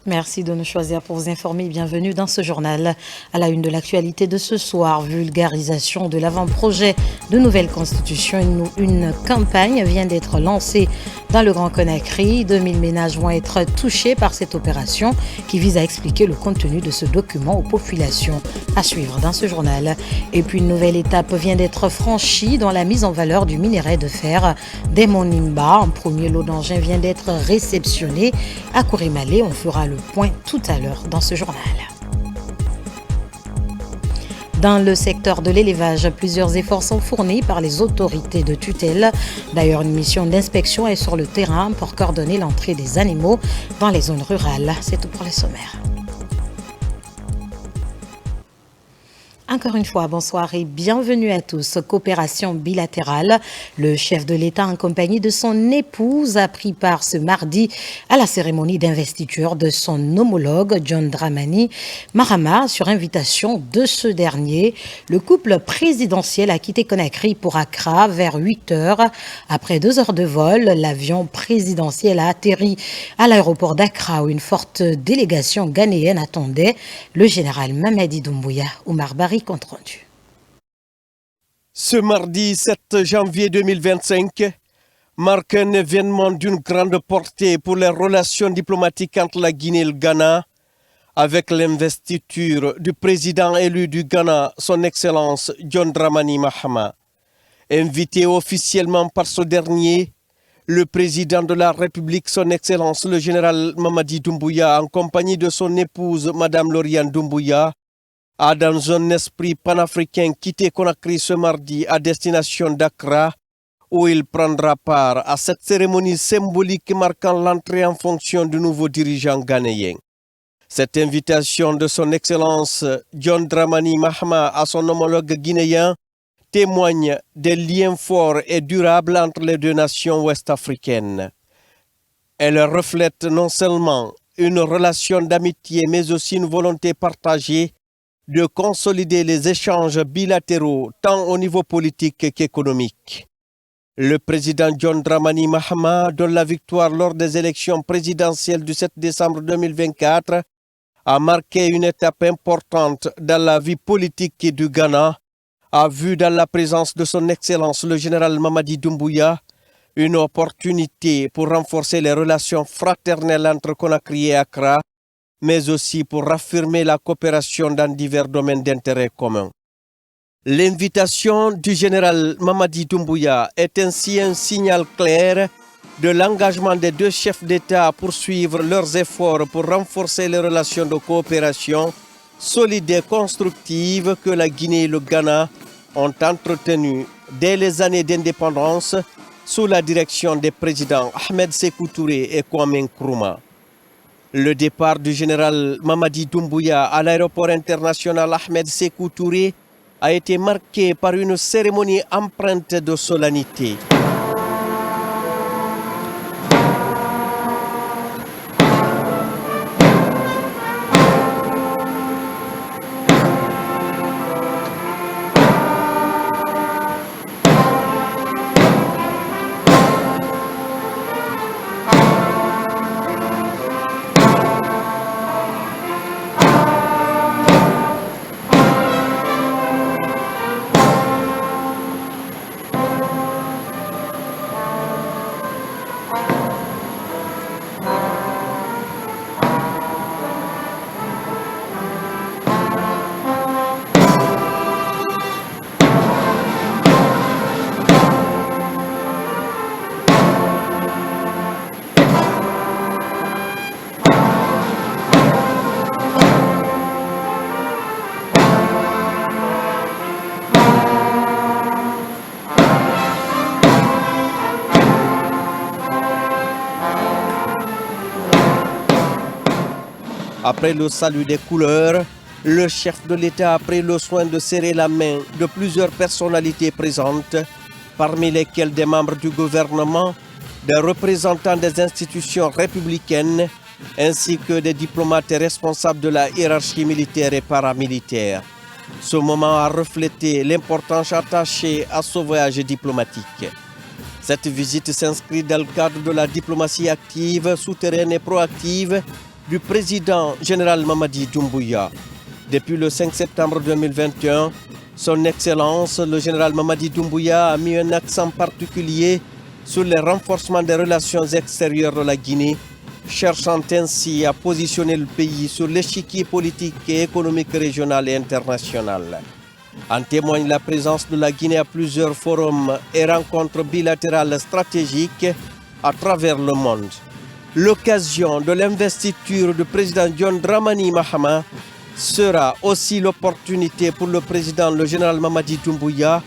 Merci de nous choisir pour vous informer. Bienvenue dans ce journal. À la une de l'actualité de ce soir, vulgarisation de l'avant-projet de nouvelle constitution. Une campagne vient d'être lancée dans le Grand Conakry. 2000 ménages vont être touchés par cette opération qui vise à expliquer le contenu de ce document aux populations. À suivre dans ce journal. Et puis une nouvelle étape vient d'être franchie dans la mise en valeur du minerai de fer des Monimba. Un premier lot d'engins vient d'être réceptionné à Kourimale. On fera le point tout à l'heure dans ce journal. Dans le secteur de l'élevage, plusieurs efforts sont fournis par les autorités de tutelle. D'ailleurs, une mission d'inspection est sur le terrain pour coordonner l'entrée des animaux dans les zones rurales. C'est tout pour les sommaires. Encore une fois, bonsoir et bienvenue à tous. Coopération bilatérale. Le chef de l'État en compagnie de son épouse a pris part ce mardi à la cérémonie d'investiture de son homologue John Dramani Mahama sur invitation de ce dernier. Le couple présidentiel a quitté Conakry pour Accra vers 8 heures. Après 2 heures de vol, l'avion présidentiel a atterri à l'aéroport d'Accra où une forte délégation ghanéenne attendait le général Mamadi Doumbouya. Oumar Bari, compte rendu. Ce mardi 7 janvier 2025 marque un événement d'une grande portée pour les relations diplomatiques entre la Guinée et le Ghana, avec l'investiture du président élu du Ghana, son Excellence John Dramani Mahama. Invité officiellement par ce dernier, le président de la République, son Excellence le général Mamadi Doumbouya, en compagnie de son épouse, Madame Lauriane Doumbouya, a dans un esprit panafricain quitté Conakry ce mardi à destination d'Accra, où il prendra part à cette cérémonie symbolique marquant l'entrée en fonction du nouveau dirigeant ghanéen. Cette invitation de son Excellence John Dramani Mahama à son homologue guinéen témoigne des liens forts et durables entre les deux nations ouest-africaines. Elle reflète non seulement une relation d'amitié, mais aussi une volonté partagée de consolider les échanges bilatéraux tant au niveau politique qu'économique. Le président John Dramani Mahama, dont la victoire lors des élections présidentielles du 7 décembre 2024 a marqué une étape importante dans la vie politique du Ghana, a vu dans la présence de son Excellence le général Mamadi Doumbouya une opportunité pour renforcer les relations fraternelles entre Conakry et Accra, mais aussi pour affirmer la coopération dans divers domaines d'intérêt commun. L'invitation du général Mamadi Doumbouya est ainsi un signal clair de l'engagement des deux chefs d'État à poursuivre leurs efforts pour renforcer les relations de coopération solides et constructives que la Guinée et le Ghana ont entretenues dès les années d'indépendance sous la direction des présidents Ahmed Sékou Touré et Kwame Nkrumah. Le départ du général Mamadi Doumbouya à l'aéroport international Ahmed Sékou Touré a été marqué par une cérémonie empreinte de solennité. Après le salut des couleurs, le chef de l'État a pris le soin de serrer la main de plusieurs personnalités présentes, parmi lesquelles des membres du gouvernement, des représentants des institutions républicaines, ainsi que des diplomates et responsables de la hiérarchie militaire et paramilitaire. Ce moment a reflété l'importance attachée à ce voyage diplomatique. Cette visite s'inscrit dans le cadre de la diplomatie active, souterraine et proactive du président général Mamadi Doumbouya. Depuis le 5 septembre 2021, son Excellence, le général Mamadi Doumbouya, a mis un accent particulier sur le renforcement des relations extérieures de la Guinée, cherchant ainsi à positionner le pays sur l'échiquier politique et économique régional et international. En témoigne la présence de la Guinée à plusieurs forums et rencontres bilatérales stratégiques à travers le monde. L'occasion de l'investiture du président John Dramani Mahama sera aussi l'opportunité pour le président, le général Mamadi Doumbouya,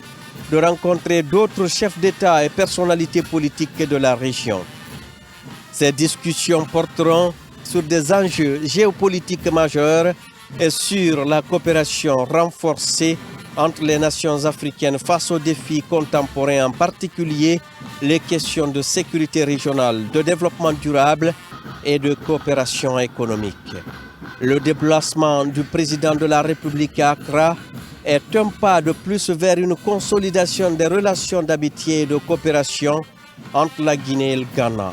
de rencontrer d'autres chefs d'État et personnalités politiques de la région. Ces discussions porteront sur des enjeux géopolitiques majeurs et sur la coopération renforcée entre les nations africaines face aux défis contemporains, en particulier les questions de sécurité régionale, de développement durable et de coopération économique. Le déplacement du président de la République à Accra est un pas de plus vers une consolidation des relations d'amitié et de coopération entre la Guinée et le Ghana.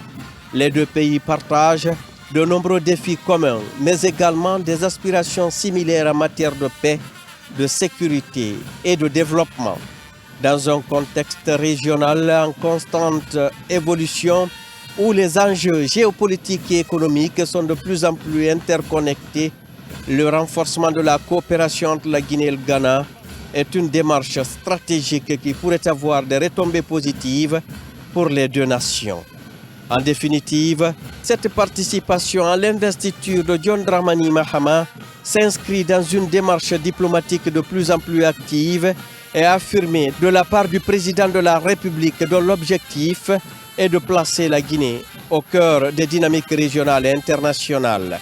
Les deux pays partagent de nombreux défis communs, mais également des aspirations similaires en matière de paix, de sécurité et de développement. Dans un contexte régional en constante évolution, où les enjeux géopolitiques et économiques sont de plus en plus interconnectés, le renforcement de la coopération entre la Guinée et le Ghana est une démarche stratégique qui pourrait avoir des retombées positives pour les deux nations. En définitive, cette participation à l'investiture de John Dramani Mahama s'inscrit dans une démarche diplomatique de plus en plus active et affirmée de la part du président de la République, dont l'objectif est de placer la Guinée au cœur des dynamiques régionales et internationales.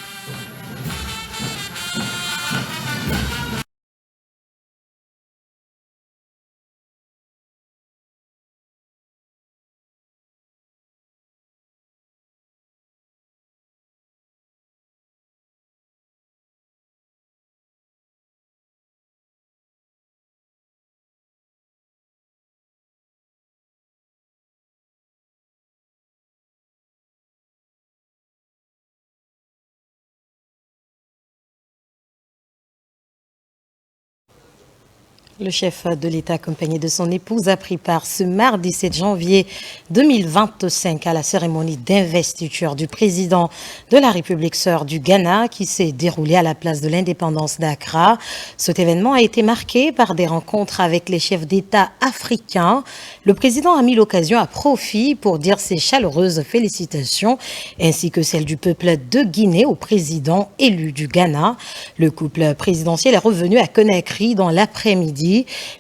Le chef de l'État, accompagné de son épouse, a pris part ce mardi 7 janvier 2025 à la cérémonie d'investiture du président de la République sœur du Ghana qui s'est déroulée à la place de l'indépendance d'Accra. Cet événement a été marqué par des rencontres avec les chefs d'État africains. Le président a mis l'occasion à profit pour dire ses chaleureuses félicitations ainsi que celles du peuple de Guinée au président élu du Ghana. Le couple présidentiel est revenu à Conakry dans l'après-midi.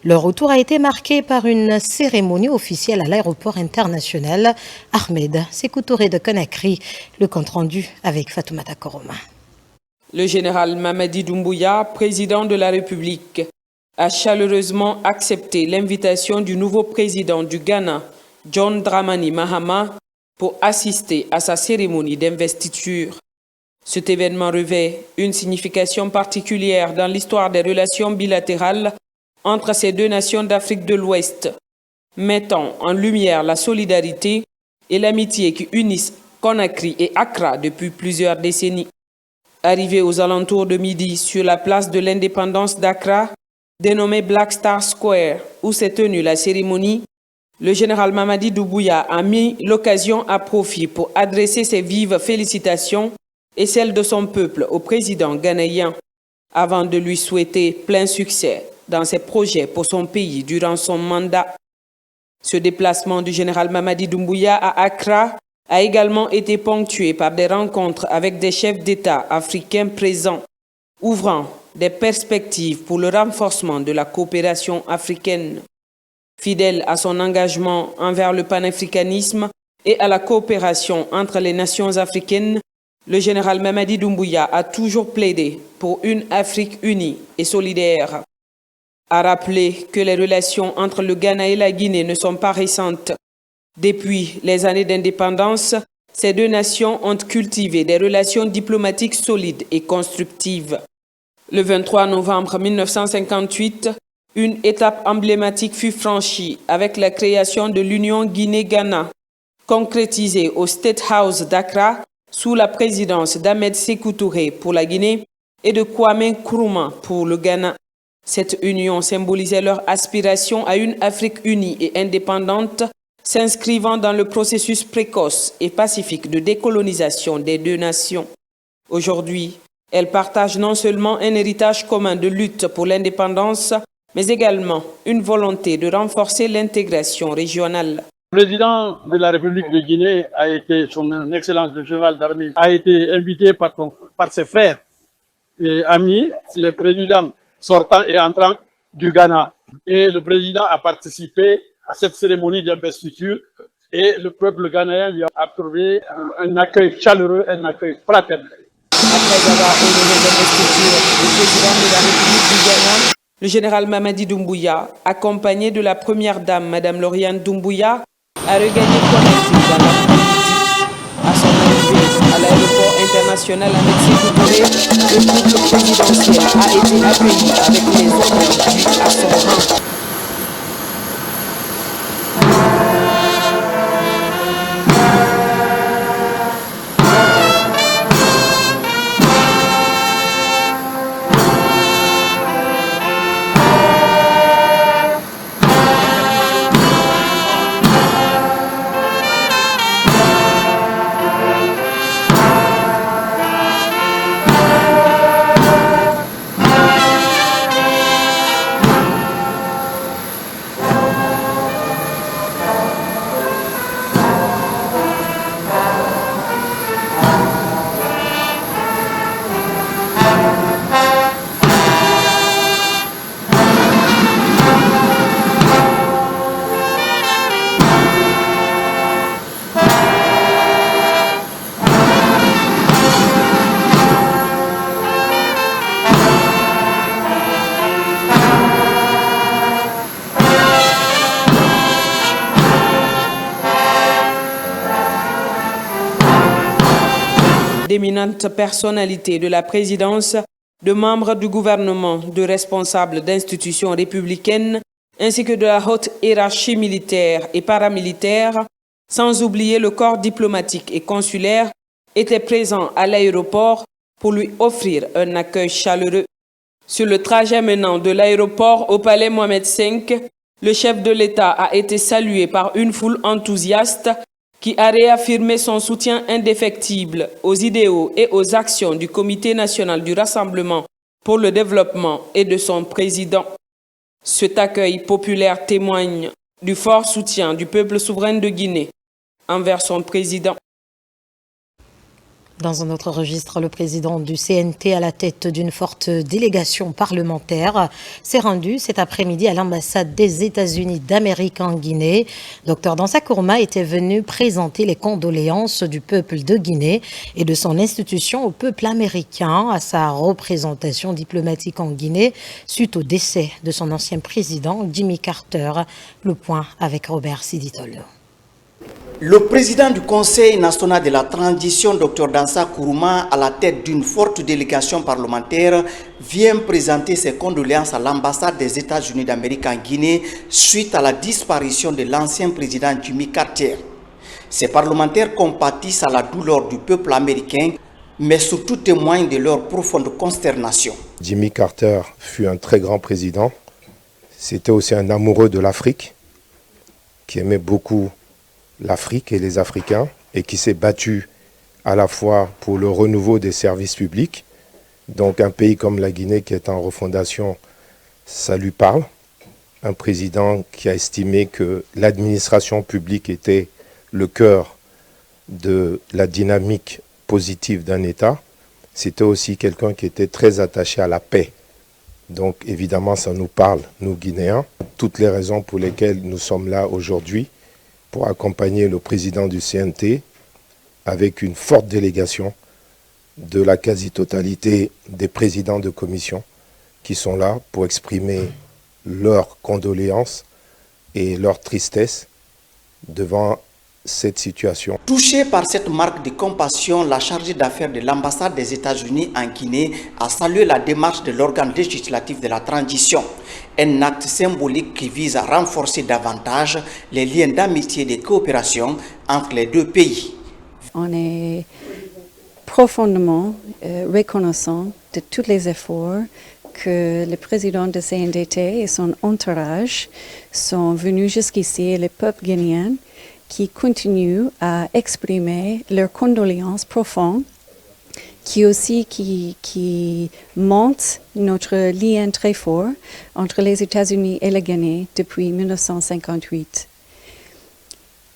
Leur retour a été marqué par une cérémonie officielle à l'aéroport international Ahmed Sékou Touré de Conakry. Le compte rendu avec Fatoumata Koroma. Le général Mamadi Doumbouya, président de la République, a chaleureusement accepté l'invitation du nouveau président du Ghana, John Dramani Mahama, pour assister à sa cérémonie d'investiture. Cet événement revêt une signification particulière dans l'histoire des relations bilatérales entre ces deux nations d'Afrique de l'Ouest, mettant en lumière la solidarité et l'amitié qui unissent Conakry et Accra depuis plusieurs décennies. Arrivé aux alentours de midi sur la place de l'indépendance d'Accra, dénommée Black Star Square, où s'est tenue la cérémonie, le général Mamadi Doumbouya a mis l'occasion à profit pour adresser ses vives félicitations et celles de son peuple au président ghanéen, avant de lui souhaiter plein succès dans ses projets pour son pays durant son mandat. Ce déplacement du général Mamadi Doumbouya à Accra a également été ponctué par des rencontres avec des chefs d'État africains présents, ouvrant des perspectives pour le renforcement de la coopération africaine. Fidèle à son engagement envers le panafricanisme et à la coopération entre les nations africaines, le général Mamadi Doumbouya a toujours plaidé pour une Afrique unie et solidaire. A rappelé que les relations entre le Ghana et la Guinée ne sont pas récentes. Depuis les années d'indépendance, ces deux nations ont cultivé des relations diplomatiques solides et constructives. Le 23 novembre 1958, une étape emblématique fut franchie avec la création de l'Union Guinée-Ghana, concrétisée au State House d'Accra sous la présidence d'Ahmed Sékou Touré pour la Guinée et de Kwame Nkrumah pour le Ghana. Cette union symbolisait leur aspiration à une Afrique unie et indépendante, s'inscrivant dans le processus précoce et pacifique de décolonisation des deux nations. Aujourd'hui, elles partagent non seulement un héritage commun de lutte pour l'indépendance, mais également une volonté de renforcer l'intégration régionale. Le président de la République de Guinée a été, son Excellence le général d'armée, a été invité par ses frères et amis, le président sortant et entrant du Ghana. Et le président a participé à cette cérémonie d'investiture et le peuple ghanéen lui a accordé un accueil chaleureux, un accueil fraternel. Après avoir honoré l'investiture du président de la République du Ghana, le général Mamadi Doumbouya, accompagné de la première dame, Madame Lauriane Doumbouya, a regagné Conakry dans l'après-midi. À son arrivée à l'aéroport international Ahmed Sékou Touré, le couple présidentiel a été accueilli avec les honneurs dus à son rang. D'éminentes personnalités de la présidence, de membres du gouvernement, de responsables d'institutions républicaines, ainsi que de la haute hiérarchie militaire et paramilitaire, sans oublier le corps diplomatique et consulaire, étaient présents à l'aéroport pour lui offrir un accueil chaleureux. Sur le trajet menant de l'aéroport au palais Mohamed V, le chef de l'État a été salué par une foule enthousiaste qui a réaffirmé son soutien indéfectible aux idéaux et aux actions du Comité national du Rassemblement pour le développement et de son président. Cet accueil populaire témoigne du fort soutien du peuple souverain de Guinée envers son président. Dans un autre registre, le président du CNT à la tête d'une forte délégation parlementaire s'est rendu cet après-midi à l'ambassade des États-Unis d'Amérique en Guinée. Dr Dansa Kourma était venu présenter les condoléances du peuple de Guinée et de son institution au peuple américain à sa représentation diplomatique en Guinée suite au décès de son ancien président Jimmy Carter. Le point avec Robert Siditol. Le président du Conseil national de la transition, Dr Dansa Kourma, à la tête d'une forte délégation parlementaire, vient présenter ses condoléances à l'ambassade des États-Unis d'Amérique en Guinée suite à la disparition de l'ancien président Jimmy Carter. Ces parlementaires compatissent à la douleur du peuple américain, mais surtout témoignent de leur profonde consternation. Jimmy Carter fut un très grand président. C'était aussi un amoureux de l'Afrique, qui aimait beaucoup l'Afrique et les Africains, et qui s'est battu à la fois pour le renouveau des services publics. Donc un pays comme la Guinée qui est en refondation, ça lui parle. Un président qui a estimé que l'administration publique était le cœur de la dynamique positive d'un État. C'était aussi quelqu'un qui était très attaché à la paix. Donc évidemment ça nous parle, nous Guinéens. Toutes les raisons pour lesquelles nous sommes là aujourd'hui, pour accompagner le président du CNT avec une forte délégation de la quasi-totalité des présidents de commission qui sont là pour exprimer leurs condoléances et leur tristesse devant cette situation. Touchée par cette marque de compassion, la chargée d'affaires de l'ambassade des États-Unis en Guinée a salué la démarche de l'organe législatif de la transition. Un acte symbolique qui vise à renforcer davantage les liens d'amitié et de coopération entre les deux pays. On est profondément reconnaissant de tous les efforts que le président de CNDT et son entourage sont venus jusqu'ici et le peuple guinéen qui continue à exprimer leurs condoléances profondes, qui montre notre lien très fort entre les États-Unis et le Guinée depuis 1958.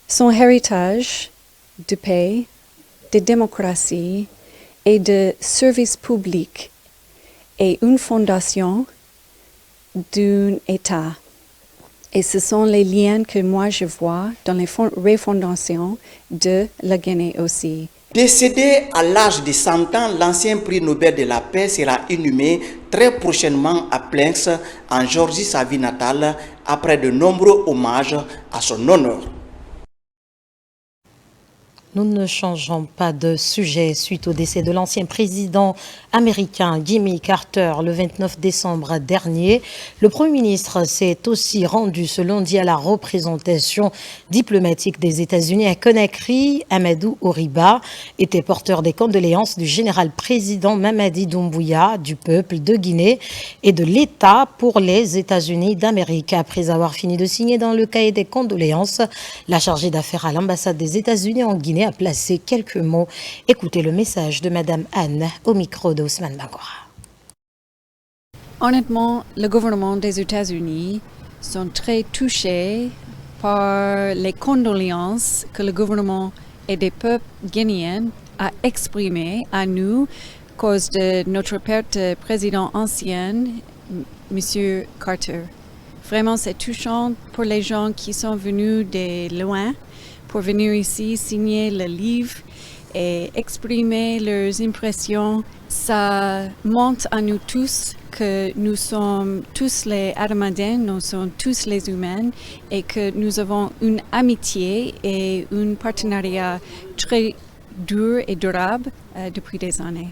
Son héritage de paix, de démocratie et de service public est une fondation d'un État. Et ce sont les liens que moi je vois dans les refondations de la Guinée aussi. Décédé à l'âge de 100 ans, l'ancien prix Nobel de la paix sera inhumé très prochainement à Plains, en Géorgie, sa ville natale, après de nombreux hommages à son honneur. Nous ne changeons pas de sujet suite au décès de l'ancien président américain Jimmy Carter le 29 décembre dernier. Le Premier ministre s'est aussi rendu ce lundi à la représentation diplomatique des États-Unis à Conakry. Amadou Oriba était porteur des condoléances du général président Mamadi Doumbouya, du peuple de Guinée et de l'État pour les États-Unis d'Amérique. Après avoir fini de signer dans le cahier des condoléances, la chargée d'affaires à l'ambassade des États-Unis en Guinée a placé quelques mots. Écoutez le message de Madame Anne au micro d'Ousmane Bangora. Honnêtement, le gouvernement des États-Unis sont très touchés par les condoléances que le gouvernement et des peuples guinéens a exprimées à nous à cause de notre perte de président ancien, M. Carter. Vraiment, c'est touchant pour les gens qui sont venus de loin pour venir ici signer le livre et exprimer leurs impressions. Ça montre à nous tous que nous sommes tous les Arméniens, nous sommes tous les humains et que nous avons une amitié et un partenariat très dur et durable depuis des années.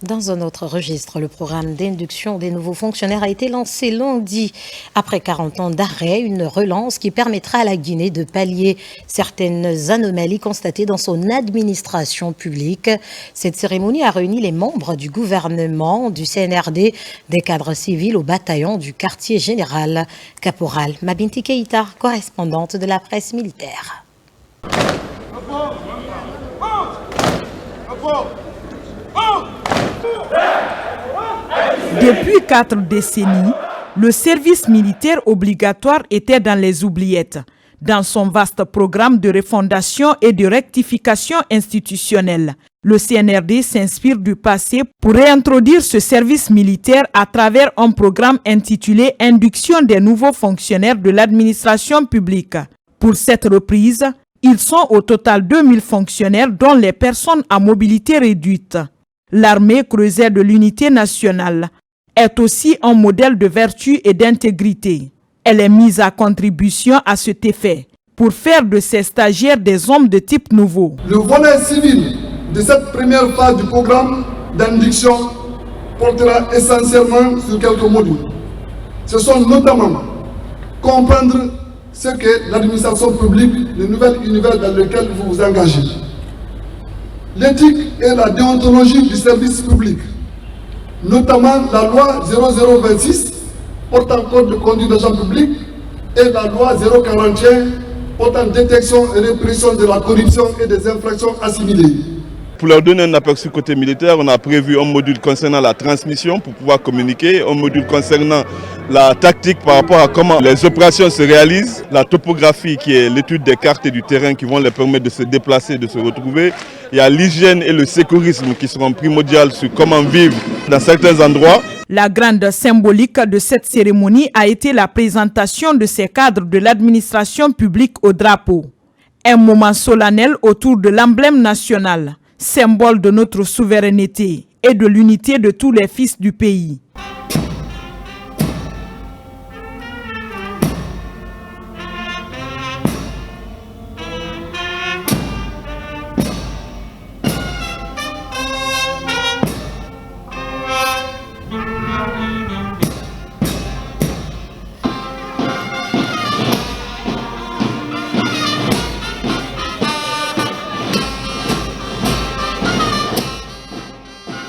Dans un autre registre, le programme d'induction des nouveaux fonctionnaires a été lancé lundi. Après 40 ans d'arrêt, une relance qui permettra à la Guinée de pallier certaines anomalies constatées dans son administration publique. Cette cérémonie a réuni les membres du gouvernement, du CNRD, des cadres civils au bataillon du quartier général. Caporal Mabinti Keïta, correspondante de la presse militaire. Depuis 4 décennies, le service militaire obligatoire était dans les oubliettes. Dans son vaste programme de refondation et de rectification institutionnelle, le CNRD s'inspire du passé pour réintroduire ce service militaire à travers un programme intitulé « Induction des nouveaux fonctionnaires de l'administration publique ». Pour cette reprise, ils sont au total 2000 fonctionnaires dont les personnes à mobilité réduite. L'armée creusée de l'unité nationale est aussi un modèle de vertu et d'intégrité. Elle est mise à contribution à cet effet pour faire de ces stagiaires des hommes de type nouveau. Le volet civil de cette première phase du programme d'induction portera essentiellement sur quelques modules. Ce sont notamment comprendre ce qu'est l'administration publique, le nouvel univers dans lequel vous vous engagez. L'éthique et la déontologie du service public, notamment la loi 0026 portant code de conduite d'agent public et la loi 041 portant détection et répression de la corruption et des infractions assimilées. Pour leur donner un aperçu côté militaire, on a prévu un module concernant la transmission pour pouvoir communiquer, un module concernant la tactique par rapport à comment les opérations se réalisent, la topographie qui est l'étude des cartes et du terrain qui vont les permettre de se déplacer, de se retrouver. Il y a l'hygiène et le sécurisme qui seront primordiaux sur comment vivre dans certains endroits. La grande symbolique de cette cérémonie a été la présentation de ces cadres de l'administration publique au drapeau. Un moment solennel autour de l'emblème national, symbole de notre souveraineté et de l'unité de tous les fils du pays.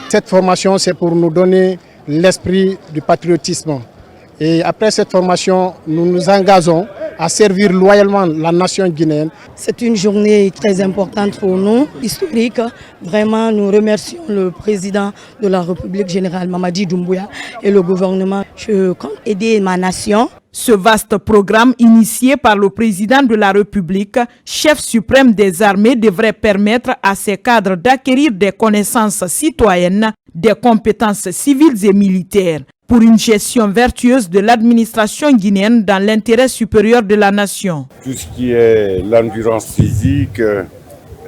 Cette formation, c'est pour nous donner l'esprit du patriotisme. Et après cette formation, nous nous engageons à servir loyalement la nation guinéenne. C'est une journée très importante pour nous, historique. Vraiment, nous remercions le président de la République générale, Mamadi Doumbouya, et le gouvernement. Je compte aider ma nation. Ce vaste programme initié par le président de la République, chef suprême des armées, devrait permettre à ces cadres d'acquérir des connaissances citoyennes, des compétences civiles et militaires, pour une gestion vertueuse de l'administration guinéenne dans l'intérêt supérieur de la nation. Tout ce qui est l'endurance physique,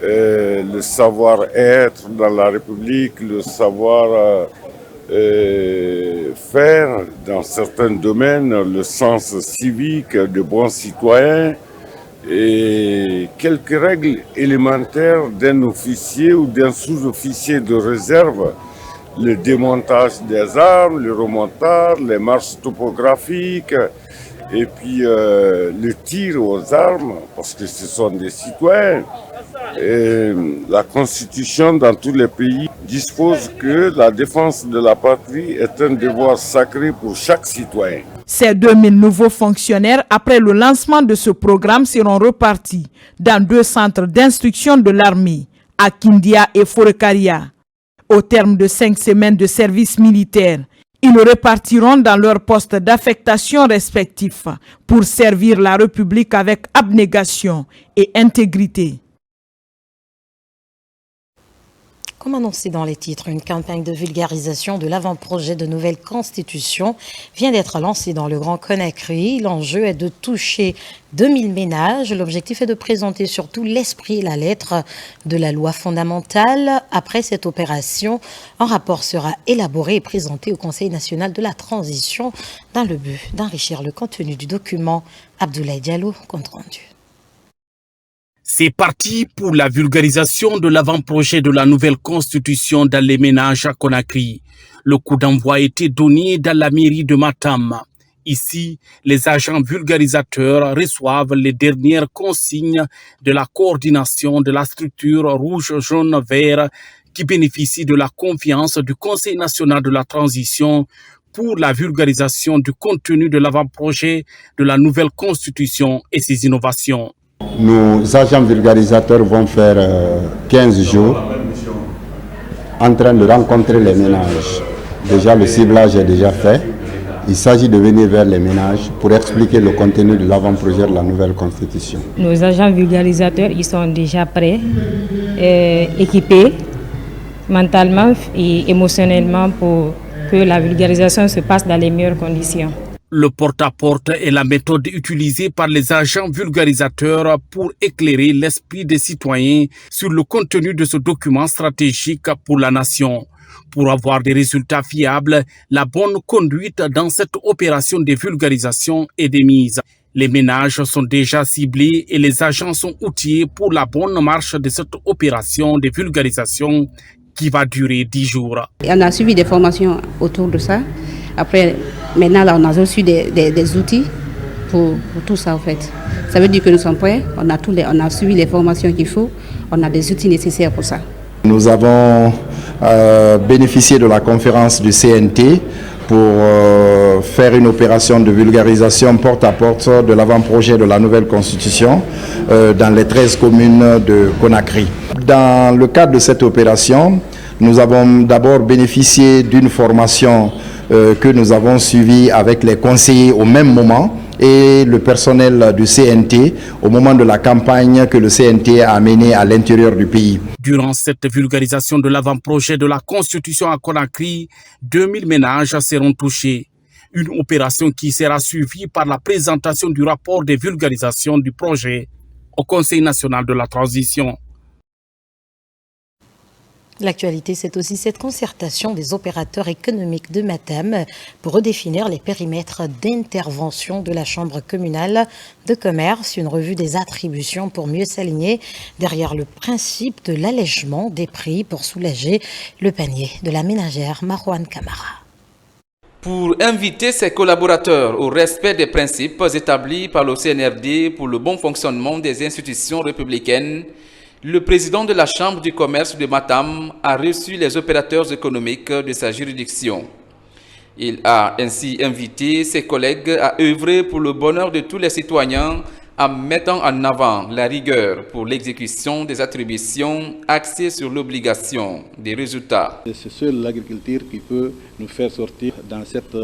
le savoir-être dans la République, le savoir faire dans certains domaines, le sens civique de bons citoyens et quelques règles élémentaires d'un officier ou d'un sous-officier de réserve. Le démontage des armes, le remontage, les marches topographiques et puis le tir aux armes parce que ce sont des citoyens. Et la Constitution dans tous les pays dispose que la défense de la patrie est un devoir sacré pour chaque citoyen. Ces 2000 nouveaux fonctionnaires, après le lancement de ce programme, seront repartis dans 2 centres d'instruction de l'armée, à Kindia et Forekaria. Au terme de 5 semaines de service militaire, ils repartiront dans leurs postes d'affectation respectifs pour servir la République avec abnégation et intégrité. Comme annoncé dans les titres, une campagne de vulgarisation de l'avant-projet de nouvelle constitution vient d'être lancée dans le Grand Conakry. L'enjeu est de toucher 2000 ménages. L'objectif est de présenter surtout l'esprit et la lettre de la loi fondamentale. Après cette opération, un rapport sera élaboré et présenté au Conseil national de la transition dans le but d'enrichir le contenu du document. Abdoulaye Diallo, compte rendu. C'est parti pour la vulgarisation de l'avant-projet de la nouvelle constitution dans les ménages à Conakry. Le coup d'envoi a été donné dans la mairie de Matam. Ici, les agents vulgarisateurs reçoivent les dernières consignes de la coordination de la structure rouge-jaune-vert qui bénéficie de la confiance du Conseil national de la transition pour la vulgarisation du contenu de l'avant-projet de la nouvelle constitution et ses innovations. Nos agents vulgarisateurs vont faire 15 jours en train de rencontrer les ménages. Déjà, le ciblage est déjà fait. Il s'agit de venir vers les ménages pour expliquer le contenu de l'avant-projet de la nouvelle constitution. Nos agents vulgarisateurs, ils sont déjà prêts, équipés mentalement et émotionnellement pour que la vulgarisation se passe dans les meilleures conditions. Le porte-à-porte est la méthode utilisée par les agents vulgarisateurs pour éclairer l'esprit des citoyens sur le contenu de ce document stratégique pour la nation. Pour avoir des résultats fiables, la bonne conduite dans cette opération de vulgarisation est de mise. Les ménages sont déjà ciblés et les agents sont outillés pour la bonne marche de cette opération de vulgarisation qui va durer 10 jours. On a suivi des formations autour de ça. Après, maintenant, là, on a reçu des outils pour tout ça, en fait. Ça veut dire que nous sommes prêts, on a suivi les formations qu'il faut, on a des outils nécessaires pour ça. Nous avons bénéficié de la conférence du CNT pour faire une opération de vulgarisation porte-à-porte de l'avant-projet de la nouvelle constitution dans les 13 communes de Conakry. Dans le cadre de cette opération, nous avons d'abord bénéficié d'une formation que nous avons suivi avec les conseillers au même moment et le personnel du CNT au moment de la campagne que le CNT a menée à l'intérieur du pays. Durant cette vulgarisation de l'avant-projet de la Constitution à Conakry, 2000 ménages seront touchés. Une opération qui sera suivie par la présentation du rapport de vulgarisation du projet au Conseil national de la transition. L'actualité, c'est aussi cette concertation des opérateurs économiques de Matam pour redéfinir les périmètres d'intervention de la Chambre communale de commerce, une revue des attributions pour mieux s'aligner derrière le principe de l'allègement des prix pour soulager le panier de la ménagère Marouane Camara. Pour inviter ses collaborateurs au respect des principes établis par le CNRD pour le bon fonctionnement des institutions républicaines, Le président de la Chambre du commerce de Matam a reçu les opérateurs économiques de sa juridiction. Il a ainsi invité ses collègues à œuvrer pour le bonheur de tous les citoyens en mettant en avant la rigueur pour l'exécution des attributions axées sur l'obligation des résultats. C'est seule l'agriculture qui peut nous faire sortir dans cette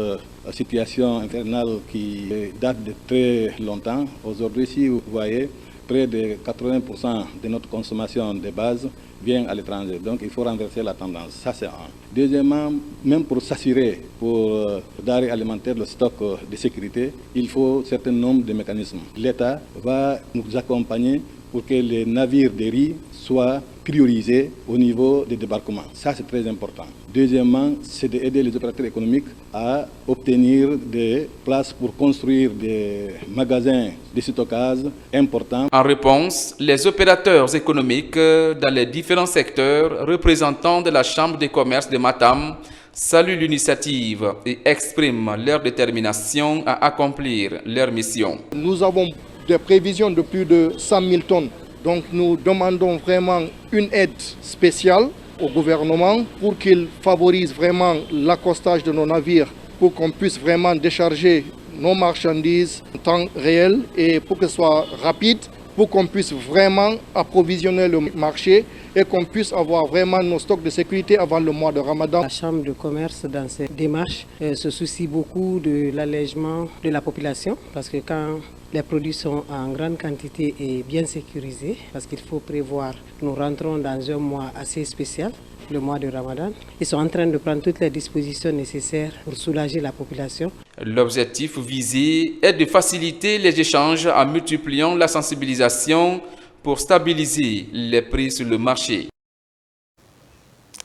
situation infernale qui date de très longtemps. Aujourd'hui, si vous voyez, près de 80% de notre consommation de base vient à l'étranger. Donc il faut renverser la tendance. Ça, c'est un. Deuxièmement, même pour s'assurer pour denrées alimentaires, le stock de sécurité, il faut un certain nombre de mécanismes. L'État va nous accompagner pour que les navires de riz soient priorisés au niveau des débarquements. Ça, c'est très important. Deuxièmement, c'est d'aider les opérateurs économiques à obtenir des places pour construire des magasins de stockage importants. En réponse, les opérateurs économiques dans les différents secteurs représentants de la Chambre de commerce de Matam saluent l'initiative et expriment leur détermination à accomplir leur mission. Nous avons des prévisions de plus de 100 000 tonnes. Donc nous demandons vraiment une aide spéciale au gouvernement pour qu'il favorise vraiment l'accostage de nos navires, pour qu'on puisse vraiment décharger nos marchandises en temps réel et pour que ce soit rapide, pour qu'on puisse vraiment approvisionner le marché et qu'on puisse avoir vraiment nos stocks de sécurité avant le mois de Ramadan. La Chambre de commerce, dans ces démarches, se soucie beaucoup de l'allègement de la population parce que quand les produits sont en grande quantité et bien sécurisés, parce qu'il faut prévoir, nous rentrons dans un mois assez spécial, le mois de Ramadan. Ils sont en train de prendre toutes les dispositions nécessaires pour soulager la population. L'objectif visé est de faciliter les échanges en multipliant la sensibilisation pour stabiliser les prix sur le marché.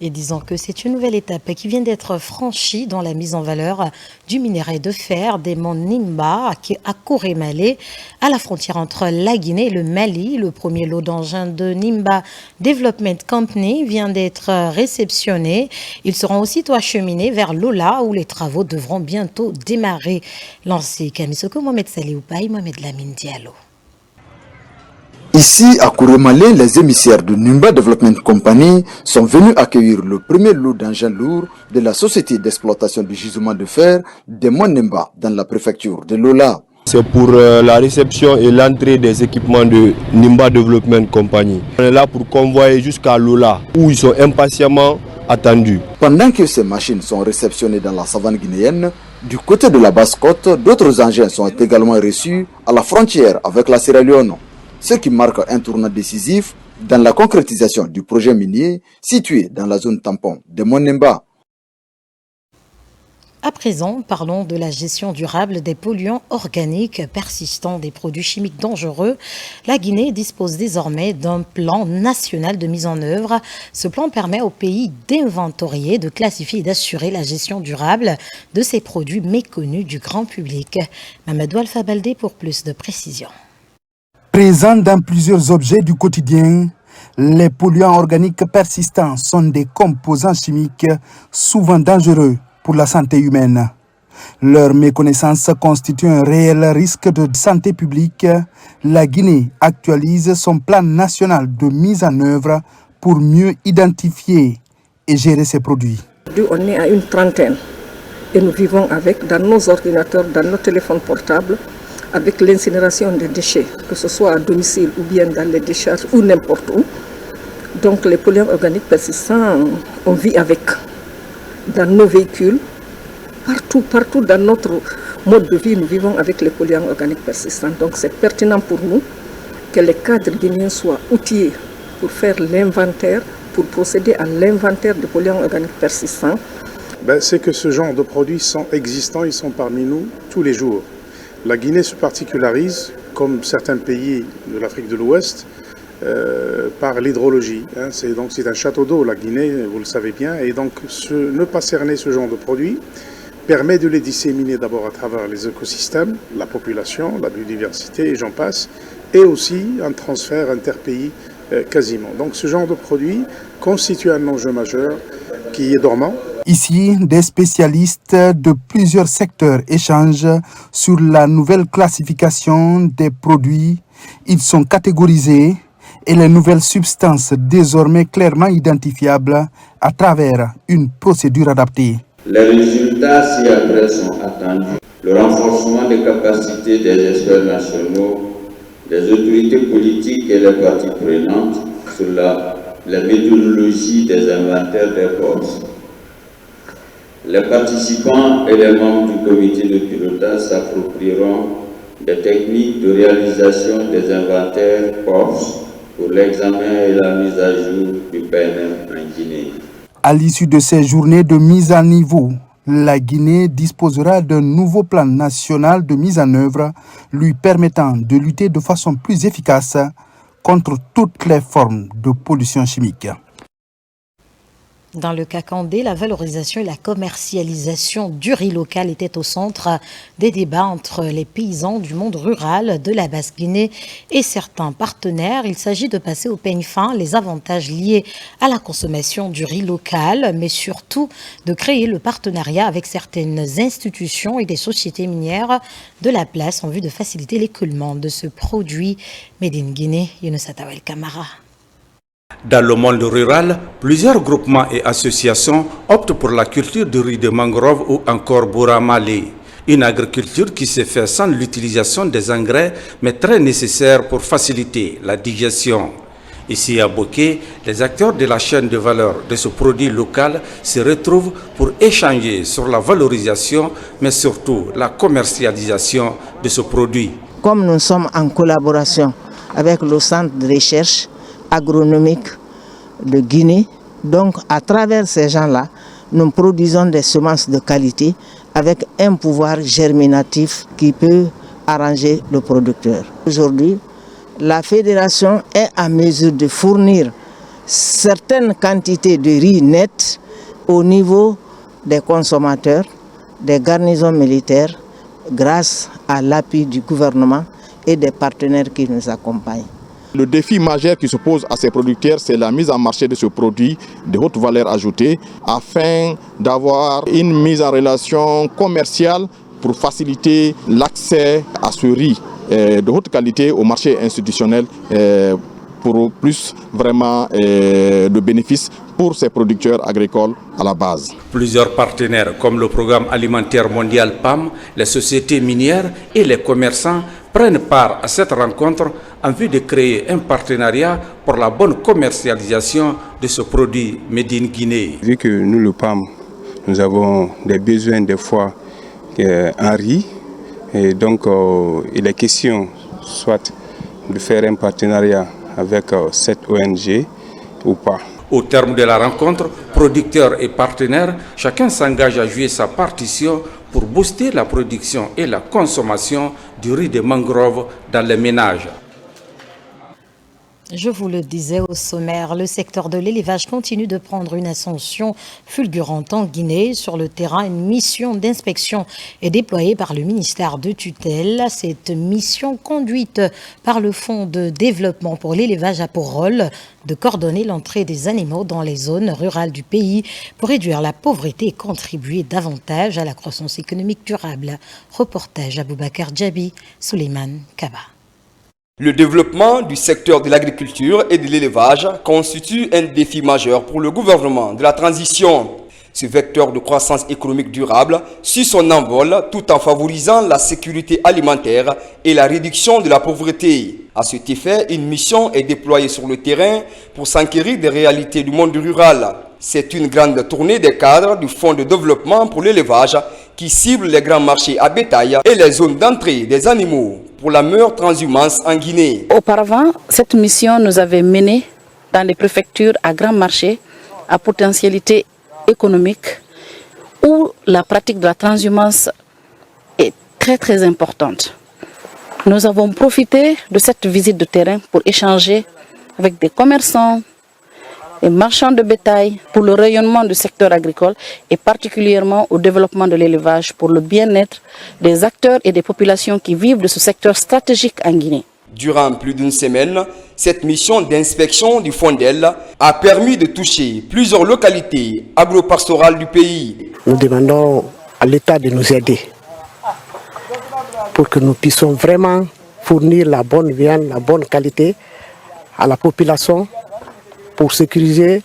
Et disons que c'est une nouvelle étape qui vient d'être franchie dans la mise en valeur du minerai de fer des monts Nimba à Korémalé, à la frontière entre la Guinée et le Mali. Le premier lot d'engins de Nimba Development Company vient d'être réceptionné. Ils seront aussitôt acheminés vers Lola où les travaux devront bientôt démarrer. Lancé Kamisoko Mohamed Salioupaï, Mohamed Lamine Diallo. Ici, à Korémalé, les émissaires de Nimba Development Company sont venus accueillir le premier lot d'engins lourds de la société d'exploitation du gisement de fer des monts Nimba dans la préfecture de Lola. C'est pour la réception et l'entrée des équipements de Nimba Development Company. On est là pour convoyer jusqu'à Lola, où ils sont impatiemment attendus. Pendant que ces machines sont réceptionnées dans la savane guinéenne, du côté de la Basse-Côte, d'autres engins sont également reçus à la frontière avec la Sierra Leone. Ce qui marque un tournant décisif dans la concrétisation du projet minier situé dans la zone tampon de Monts Nimba. À présent, parlons de la gestion durable des polluants organiques persistants, des produits chimiques dangereux. La Guinée dispose désormais d'un plan national de mise en œuvre. Ce plan permet au pays d'inventorier, de classifier et d'assurer la gestion durable de ces produits méconnus du grand public. Mamadou Alpha Baldé pour plus de précisions. Présents dans plusieurs objets du quotidien, les polluants organiques persistants sont des composants chimiques souvent dangereux pour la santé humaine. Leur méconnaissance constitue un réel risque de santé publique. La Guinée actualise son plan national de mise en œuvre pour mieux identifier et gérer ces produits. On est à une trentaine et nous vivons avec, dans nos ordinateurs, dans nos téléphones portables, avec l'incinération des déchets, que ce soit à domicile ou bien dans les décharges ou n'importe où. Donc les polluants organiques persistants, on vit avec. Dans nos véhicules, partout dans notre mode de vie, nous vivons avec les polluants organiques persistants. Donc c'est pertinent pour nous que les cadres guinéens soient outillés pour faire l'inventaire, pour procéder à l'inventaire des polluants organiques persistants. C'est que ce genre de produits sont existants, ils sont parmi nous tous les jours. La Guinée se particularise, comme certains pays de l'Afrique de l'Ouest, par l'hydrologie. C'est un château d'eau, la Guinée, vous le savez bien. Et donc, ne pas cerner ce genre de produits permet de les disséminer d'abord à travers les écosystèmes, la population, la biodiversité, et j'en passe, et aussi un transfert interpays quasiment. Donc, ce genre de produit constitue un enjeu majeur qui est dormant. Ici, des spécialistes de plusieurs secteurs échangent sur la nouvelle classification des produits. Ils sont catégorisés et les nouvelles substances désormais clairement identifiables à travers une procédure adaptée. Les résultats ci-après sont attendus. Le renforcement des capacités des experts nationaux, des autorités politiques et les parties prenantes sur la méthodologie des inventaires des forces. Les participants et les membres du comité de pilotage s'approprieront des techniques de réalisation des inventaires forces pour l'examen et la mise à jour du PNM en Guinée. À l'issue de ces journées de mise à niveau, la Guinée disposera d'un nouveau plan national de mise en œuvre lui permettant de lutter de façon plus efficace contre toutes les formes de pollution chimique. Dans le Kakandé, la valorisation et la commercialisation du riz local étaient au centre des débats entre les paysans du monde rural de la Basse-Guinée et certains partenaires. Il s'agit de passer au peigne fin les avantages liés à la consommation du riz local, mais surtout de créer le partenariat avec certaines institutions et des sociétés minières de la place en vue de faciliter l'écoulement de ce produit. Made in Guinée, Younous Atawel Kamara. Dans le monde rural, plusieurs groupements et associations optent pour la culture du riz de mangrove ou encore Bouramalé. Une agriculture qui se fait sans l'utilisation des engrais, mais très nécessaire pour faciliter la digestion. Ici à Boké, les acteurs de la chaîne de valeur de ce produit local se retrouvent pour échanger sur la valorisation, mais surtout la commercialisation de ce produit. Comme nous sommes en collaboration avec le centre de recherche agronomique de Guinée. Donc, à travers ces gens-là, nous produisons des semences de qualité avec un pouvoir germinatif qui peut arranger le producteur. Aujourd'hui, la fédération est à mesure de fournir certaines quantités de riz net au niveau des consommateurs, des garnisons militaires, grâce à l'appui du gouvernement et des partenaires qui nous accompagnent. Le défi majeur qui se pose à ces producteurs, c'est la mise en marché de ce produit de haute valeur ajoutée afin d'avoir une mise en relation commerciale pour faciliter l'accès à ce riz de haute qualité au marché institutionnel pour plus vraiment de bénéfices pour ces producteurs agricoles à la base. Plusieurs partenaires comme le Programme alimentaire mondial PAM, les sociétés minières et les commerçants prennent part à cette rencontre en vue de créer un partenariat pour la bonne commercialisation de ce produit Made in Guinée. Vu que nous, le PAM, nous avons des besoins des fois en riz, et donc il est question soit de faire un partenariat avec cette ONG ou pas. Au terme de la rencontre, producteurs et partenaires, chacun s'engage à jouer sa partition pour booster la production et la consommation du riz de mangrove dans les ménages. Je vous le disais au sommaire, le secteur de l'élevage continue de prendre une ascension fulgurante en Guinée. Sur le terrain, une mission d'inspection est déployée par le ministère de tutelle. Cette mission, conduite par le Fonds de développement pour l'élevage, a pour rôle de coordonner l'entrée des animaux dans les zones rurales du pays pour réduire la pauvreté et contribuer davantage à la croissance économique durable. Reportage Aboubakar Djabi, Souleymane Kaba. Le développement du secteur de l'agriculture et de l'élevage constitue un défi majeur pour le gouvernement de la transition. Ce vecteur de croissance économique durable suit son envol tout en favorisant la sécurité alimentaire et la réduction de la pauvreté. À cet effet, une mission est déployée sur le terrain pour s'enquérir des réalités du monde rural. C'est une grande tournée des cadres du Fonds de développement pour l'élevage qui cible les grands marchés à bétail et les zones d'entrée des animaux pour la meilleure transhumance en Guinée. Auparavant, cette mission nous avait menés dans les préfectures à grands marchés à potentialité économique où la pratique de la transhumance est très importante. Nous avons profité de cette visite de terrain pour échanger avec des commerçants, des marchands de bétail pour le rayonnement du secteur agricole et particulièrement au développement de l'élevage pour le bien-être des acteurs et des populations qui vivent de ce secteur stratégique en Guinée. Durant plus d'une semaine, cette mission d'inspection du FONDEL a permis de toucher plusieurs localités agro-pastorales du pays. Nous demandons à l'État de nous aider pour que nous puissions vraiment fournir la bonne viande, la bonne qualité à la population pour sécuriser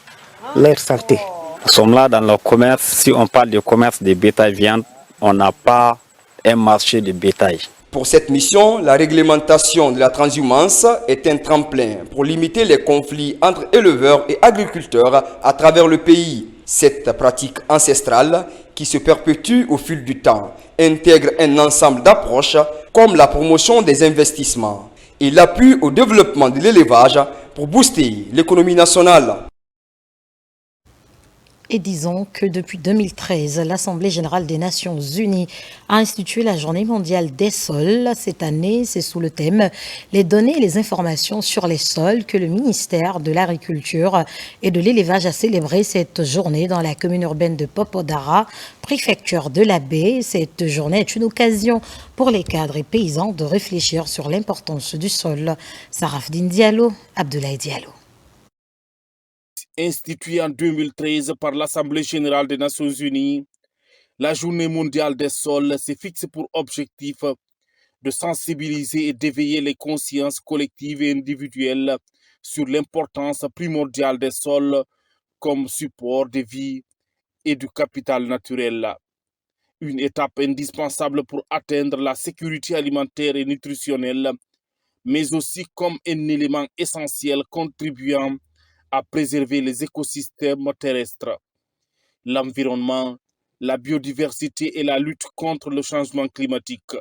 leur santé. Nous sommes là dans le commerce. Si on parle de commerce de bétail viande, on n'a pas un marché de bétail. Pour cette mission, la réglementation de la transhumance est un tremplin pour limiter les conflits entre éleveurs et agriculteurs à travers le pays. Cette pratique ancestrale, qui se perpétue au fil du temps, intègre un ensemble d'approches comme la promotion des investissements et l'appui au développement de l'élevage pour booster l'économie nationale. Et disons que depuis 2013, l'Assemblée générale des Nations unies a institué la Journée mondiale des sols. Cette année, c'est sous le thème « Les données et les informations sur les sols » que le ministère de l'Agriculture et de l'Élevage a célébré cette journée dans la commune urbaine de Popodara, préfecture de la Baie. Cette journée est une occasion pour les cadres et paysans de réfléchir sur l'importance du sol. Sarafdine Diallo, Abdoulaye Diallo. Instituée en 2013 par l'Assemblée générale des Nations unies, la Journée mondiale des sols se fixe pour objectif de sensibiliser et d'éveiller les consciences collectives et individuelles sur l'importance primordiale des sols comme support de vie et du capital naturel. Une étape indispensable pour atteindre la sécurité alimentaire et nutritionnelle, mais aussi comme un élément essentiel contribuant à préserver les écosystèmes terrestres, l'environnement, la biodiversité et la lutte contre le changement climatique.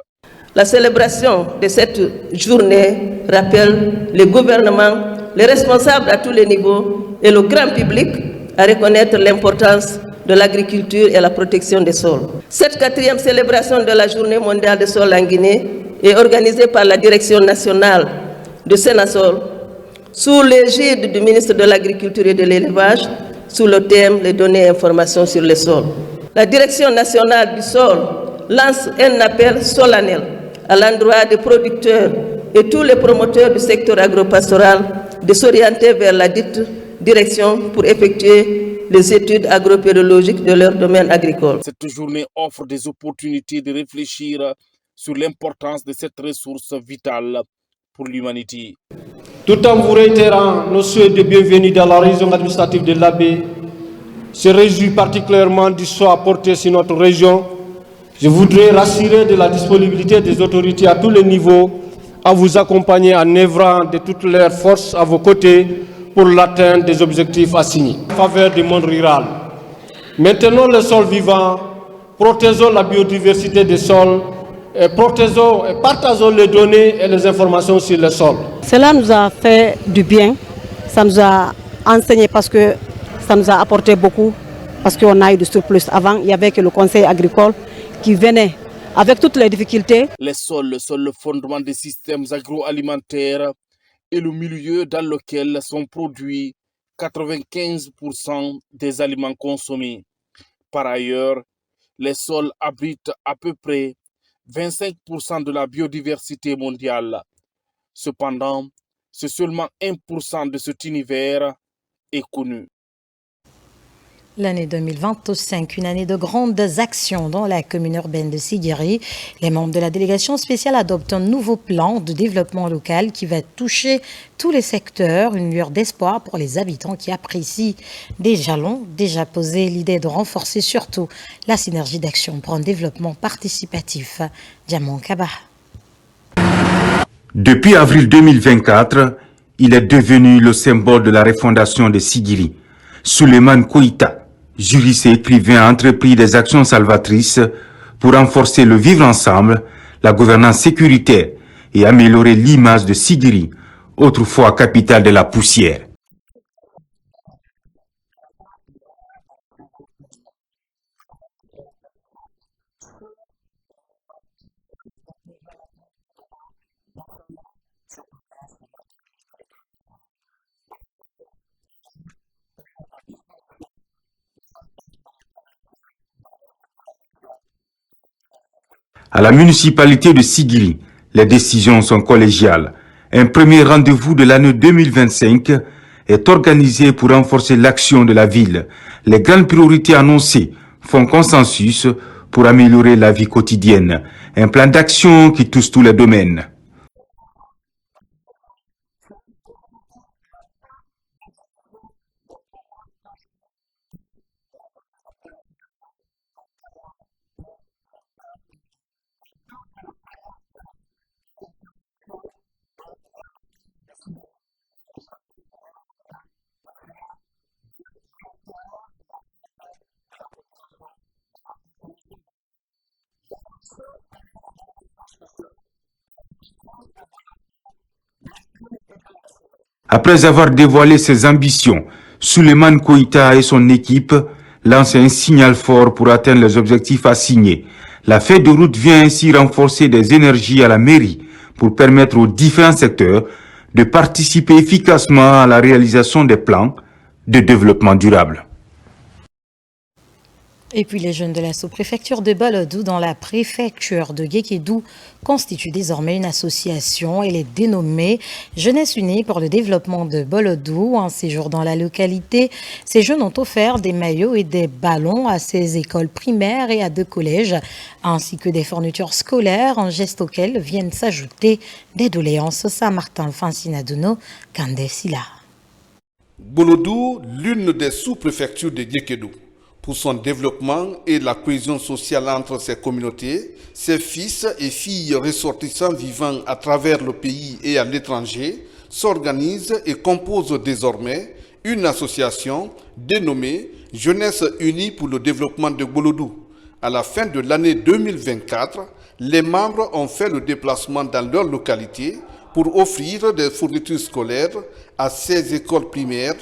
La célébration de cette journée rappelle le gouvernement, les responsables à tous les niveaux et le grand public à reconnaître l'importance de l'agriculture et la protection des sols. Cette 4e célébration de la Journée mondiale des sols en Guinée est organisée par la Direction nationale de Sénasol sous l'égide du ministre de l'Agriculture et de l'Élevage, sous le thème « Les données et informations sur les sols ». La Direction nationale du sol lance un appel solennel à l'endroit des producteurs et tous les promoteurs du secteur agropastoral de s'orienter vers la dite direction pour effectuer les études agropédologiques de leur domaine agricole. Cette journée offre des opportunités de réfléchir sur l'importance de cette ressource vitale pour l'humanité. Tout en vous réitérant nos souhaits de bienvenue dans la région administrative de la Baie, se réjouit particulièrement du soin apporté sur notre région. Je voudrais rassurer de la disponibilité des autorités à tous les niveaux à vous accompagner en œuvrant de toutes leurs forces à vos côtés pour l'atteinte des objectifs assignés. En faveur du monde rural, maintenons le sol vivant, protégeons la biodiversité des sols, et protégeons et partageons les données et les informations sur le sol. Cela nous a fait du bien, ça nous a enseigné parce que ça nous a apporté beaucoup, parce qu'on a eu du surplus. Avant, il n'y avait que le conseil agricole qui venait avec toutes les difficultés. Les sols sont le fondement des systèmes agroalimentaires et le milieu dans lequel sont produits 95% des aliments consommés. Par ailleurs, les sols abritent à peu près 25% de la biodiversité mondiale. Cependant, c'est seulement 1% de cet univers est connu. L'année 2025, une année de grandes actions dans la commune urbaine de Sigiri. Les membres de la délégation spéciale adoptent un nouveau plan de développement local qui va toucher tous les secteurs. Une lueur d'espoir pour les habitants qui apprécient des jalons déjà posés. L'idée de renforcer surtout la synergie d'action pour un développement participatif. Diamant Kaba. Depuis avril 2024, il est devenu le symbole de la refondation de Sigiri. Souleymane Koïta, juriste et écrivain, a entrepris des actions salvatrices pour renforcer le vivre ensemble, la gouvernance sécuritaire et améliorer l'image de Sigiri, autrefois capitale de la poussière. À la municipalité de Sigiri, les décisions sont collégiales. Un premier rendez-vous de l'année 2025 est organisé pour renforcer l'action de la ville. Les grandes priorités annoncées font consensus pour améliorer la vie quotidienne. Un plan d'action qui touche tous les domaines. Après avoir dévoilé ses ambitions, Souleymane Koïta et son équipe lancent un signal fort pour atteindre les objectifs assignés. La feuille de route vient ainsi renforcer des énergies à la mairie pour permettre aux différents secteurs de participer efficacement à la réalisation des plans de développement durable. Et puis les jeunes de la sous-préfecture de Bolodou dans la préfecture de Guékédou constituent désormais une association. Elle est dénommée Jeunesse Unie pour le développement de Bolodou. En séjour dans la localité, ces jeunes ont offert des maillots et des ballons à ces écoles primaires et à 2 collèges, ainsi que des fournitures scolaires, un geste auquel viennent s'ajouter des doléances. Saint-Martin, Fancinadono, Kandesila. Bolodou, l'une des sous-préfectures de Guékédou. Pour son développement et la cohésion sociale entre ses communautés, ses fils et filles ressortissants vivant à travers le pays et à l'étranger s'organisent et composent désormais une association dénommée Jeunesse Unie pour le développement de Bolodou. À la fin de l'année 2024, les membres ont fait le déplacement dans leur localité pour offrir des fournitures scolaires à 16 écoles primaires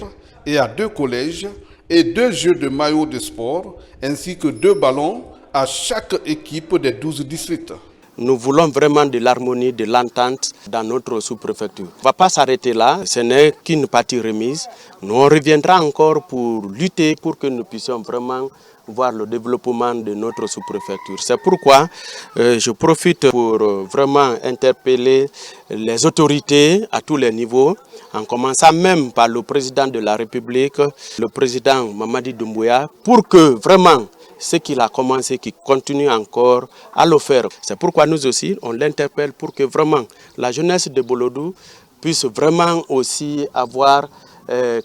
et à 2 collèges et 2 jeux de maillots de sport, ainsi que 2 ballons à chaque équipe des 12 districts. Nous voulons vraiment de l'harmonie, de l'entente dans notre sous-préfecture. On ne va pas s'arrêter là, ce n'est qu'une partie remise. Nous on reviendra encore pour lutter pour que nous puissions vraiment voir le développement de notre sous-préfecture. C'est pourquoi je profite pour vraiment interpeller les autorités à tous les niveaux, en commençant même par le président de la République, le président Mamadi Doumbouya, pour que vraiment ce qu'il a commencé, qu'il continue encore à le faire. C'est pourquoi nous aussi, on l'interpelle pour que vraiment la jeunesse de Bolodou puisse vraiment aussi avoir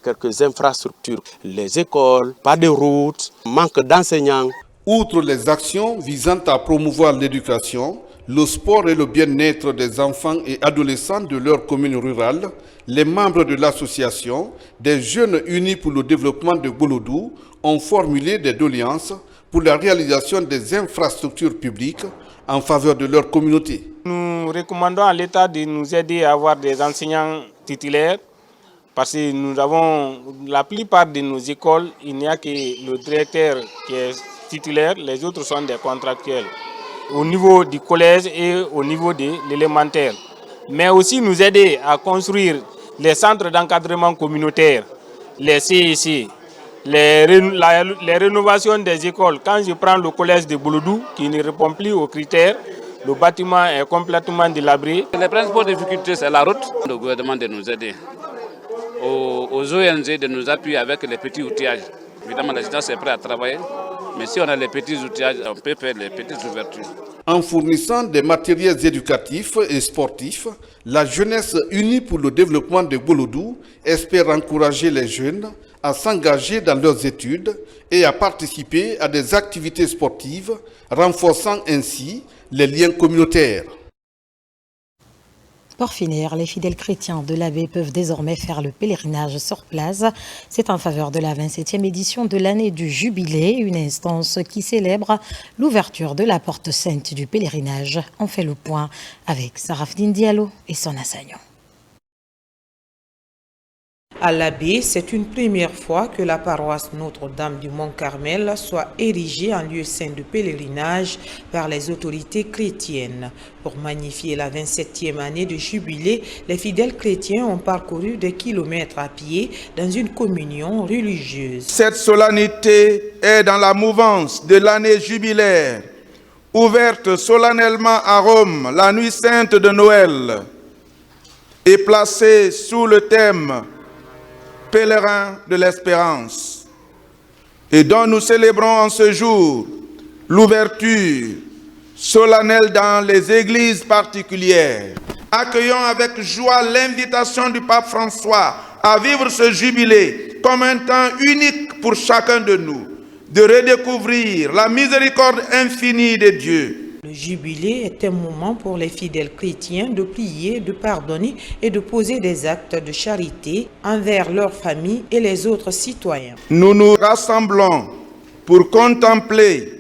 quelques infrastructures, les écoles, pas de routes, manque d'enseignants. Outre les actions visant à promouvoir l'éducation, le sport et le bien-être des enfants et adolescents de leur commune rurale, les membres de l'association des Jeunes Unis pour le développement de Bolodou ont formulé des doléances pour la réalisation des infrastructures publiques en faveur de leur communauté. Nous recommandons à l'État de nous aider à avoir des enseignants titulaires parce que nous avons la plupart de nos écoles, il n'y a que le directeur qui est titulaire, les autres sont des contractuels. Au niveau du collège et au niveau de l'élémentaire. Mais aussi nous aider à construire les centres d'encadrement communautaire, les CEC, les rénovations des écoles. Quand je prends le collège de Bolodou, qui ne répond plus aux critères, le bâtiment est complètement délabré. Les principales difficultés, c'est la route. Le gouvernement de nous aider, aux ONG de nous appuyer avec les petits outillages. Évidemment, la résidence est prête à travailler, mais si on a les petits outillages, on peut faire les petites ouvertures. En fournissant des matériels éducatifs et sportifs, la Jeunesse Unie pour le développement de Bolodou espère encourager les jeunes à s'engager dans leurs études et à participer à des activités sportives, renforçant ainsi les liens communautaires. Pour finir, les fidèles chrétiens de l'Abbé peuvent désormais faire le pèlerinage sur place. C'est en faveur de la 27e édition de l'année du Jubilé, une instance qui célèbre l'ouverture de la porte sainte du pèlerinage. On fait le point avec Sarafdine Diallo et son Assagnon. À l'Abbé, c'est une première fois que la paroisse Notre-Dame du Mont-Carmel soit érigée en lieu saint de pèlerinage par les autorités chrétiennes. Pour magnifier la 27e année de jubilé, les fidèles chrétiens ont parcouru des kilomètres à pied dans une communion religieuse. Cette solennité est dans la mouvance de l'année jubilaire, ouverte solennellement à Rome la nuit sainte de Noël et placée sous le thème pèlerin de l'espérance, et dont nous célébrons en ce jour l'ouverture solennelle dans les églises particulières. Accueillons avec joie l'invitation du pape François à vivre ce jubilé comme un temps unique pour chacun de nous, de redécouvrir la miséricorde infinie de Dieu. Le jubilé est un moment pour les fidèles chrétiens de prier, de pardonner et de poser des actes de charité envers leur famille et les autres citoyens. Nous nous rassemblons pour contempler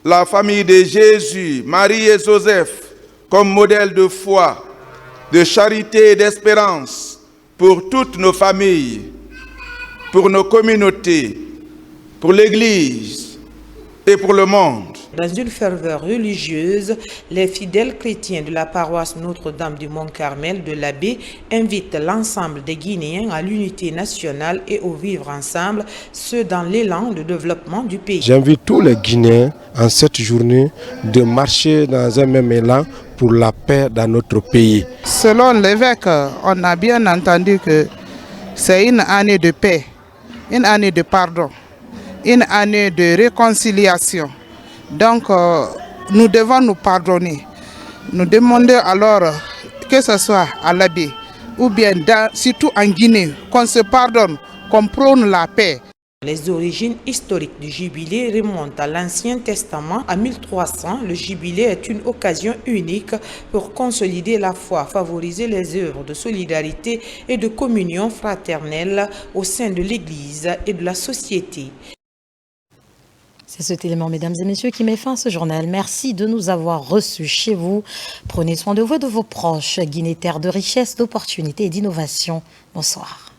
la famille de Jésus, Marie et Joseph comme modèle de foi, de charité et d'espérance pour toutes nos familles, pour nos communautés, pour l'Église et pour le monde. Dans une ferveur religieuse, les fidèles chrétiens de la paroisse Notre-Dame du Mont-Carmel de l'Abbé invitent l'ensemble des Guinéens à l'unité nationale et au vivre ensemble, ce dans l'élan de développement du pays. J'invite tous les Guinéens en cette journée de marcher dans un même élan pour la paix dans notre pays. Selon l'évêque, on a bien entendu que c'est une année de paix, une année de pardon, une année de réconciliation. Donc, nous devons nous pardonner. Nous demandons alors, que ce soit à l'abbé ou bien surtout en Guinée, qu'on se pardonne, qu'on prône la paix. Les origines historiques du jubilé remontent à l'Ancien Testament. À 1300, le jubilé est une occasion unique pour consolider la foi, favoriser les œuvres de solidarité et de communion fraternelle au sein de l'Église et de la société. C'est cet élément, mesdames et messieurs, qui met fin à ce journal. Merci de nous avoir reçus chez vous. Prenez soin de vous et de vos proches. Guinée, terre de richesse, d'opportunités et d'innovation. Bonsoir.